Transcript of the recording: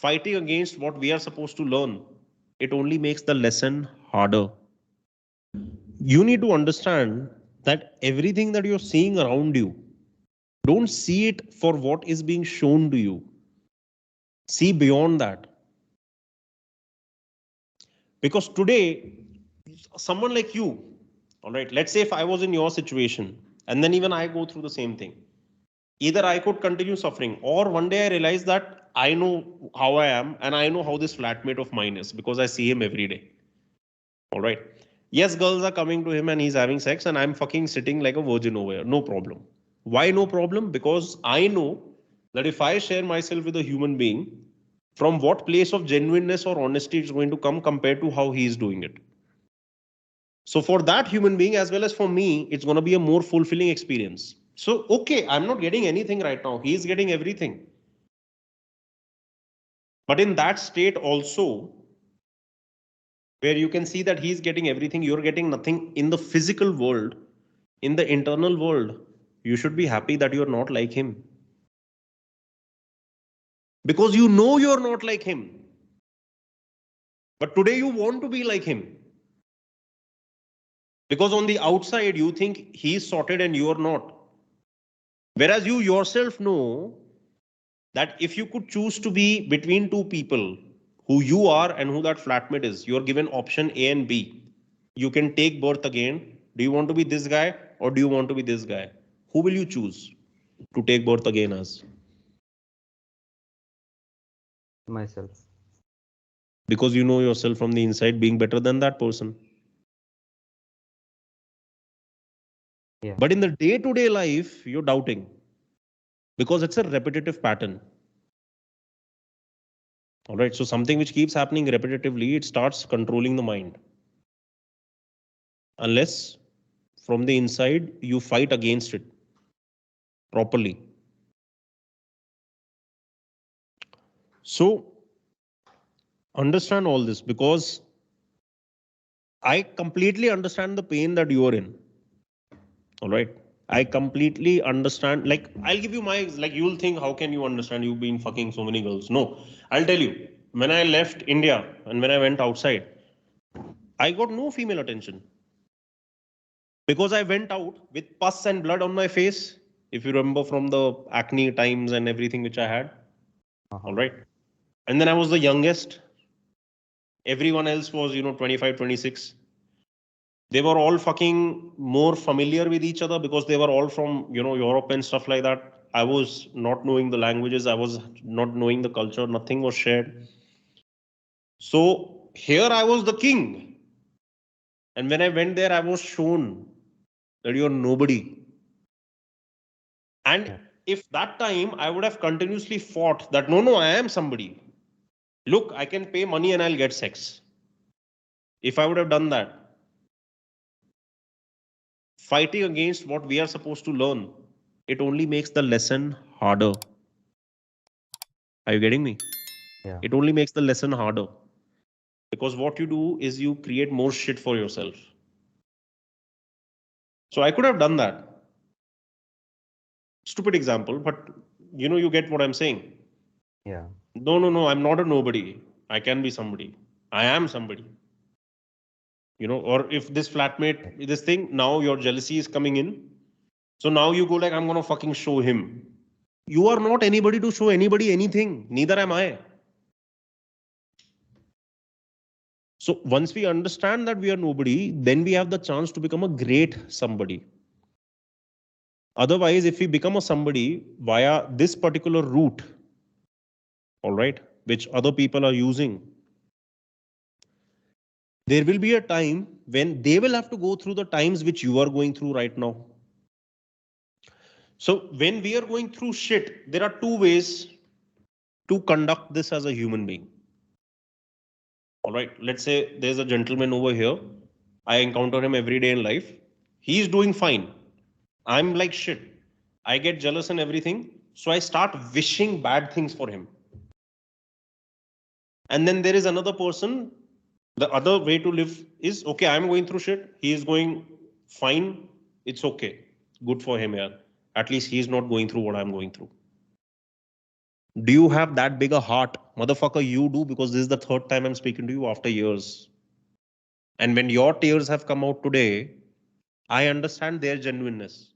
fighting against what we are supposed to learn, it only makes the lesson harder. You need to understand that everything that you're seeing around you, don't see it for what is being shown to you. See beyond that. Because today, someone like you, all right, let's say if I was in your situation and then even I go through the same thing, either I could continue suffering or one day I realize that I know how I am and I know how this flatmate of mine is because I see him every day. All right. Yes, girls are coming to him and he's having sex and I'm fucking sitting like a virgin over here. No problem. Why no problem? Because I know that if I share myself with a human being, from what place of genuineness or honesty it's going to come compared to how he is doing it. So for that human being as well as for me, it's going to be a more fulfilling experience. So, okay, I'm not getting anything right now. He is getting everything. But in that state also, where you can see that he's getting everything, you're getting nothing in the physical world, in the internal world, you should be happy that you're not like him. Because you know you're not like him. But today you want to be like him. Because on the outside, you think he's sorted and you're not. Whereas you yourself know that if you could choose to be between two people, who you are and who that flatmate is, you're given option A and B. You can take birth again. Do you want to be this guy or do you want to be this guy? Who will you choose to take birth again as? Myself. Because you know yourself from the inside being better than that person. Yeah. But in the day-to-day life, you're doubting because it's a repetitive pattern. All right. So something which keeps happening repetitively, it starts controlling the mind. Unless from the inside you fight against it properly. So understand all this because I completely understand the pain that you are in. All right. I completely understand. Like, I'll give you my, like, you'll think, how can you understand? You've been fucking so many girls. No, I'll tell you. When I left India and when I went outside, I got no female attention because I went out with pus and blood on my face. If you remember from the acne times and everything which I had. All right. And then I was the youngest. Everyone else was, 25, 26. They were all fucking more familiar with each other because they were all from, Europe and stuff like that. I was not knowing the languages. I was not knowing the culture. Nothing was shared. So here I was the king. And when I went there, I was shown that you're nobody. And Yeah. if that time I would have continuously fought that, no, I am somebody. Look, I can pay money and I'll get sex. If I would have done that, fighting against what we are supposed to learn, it only makes the lesson harder. Are you getting me? Yeah. It only makes the lesson harder. Because what you do is you create more shit for yourself. So I could have done that. Stupid example, but you get what I'm saying. Yeah. No, I'm not a nobody. I can be somebody. I am somebody. Or if this flatmate, this thing, now your jealousy is coming in. So now you go like, I'm gonna fucking show him. You are not anybody to show anybody anything. Neither am I. So once we understand that we are nobody, then we have the chance to become a great somebody. Otherwise, if we become a somebody via this particular route, all right, which other people are using, there will be a time when they will have to go through the times which you are going through right now. So when we are going through shit, there are two ways to conduct this as a human being. All right, let's say there's a gentleman over here. I encounter him every day in life. He's doing fine. I'm like shit. I get jealous and everything. So I start wishing bad things for him. And then there is another person. The other way to live is okay, I'm going through shit. He is going fine. It's okay. Good for him, yeah. At least he's not going through what I'm going through. Do you have that big a heart? Motherfucker, you do, because this is the third time I'm speaking to you after years. And when your tears have come out today, I understand their genuineness.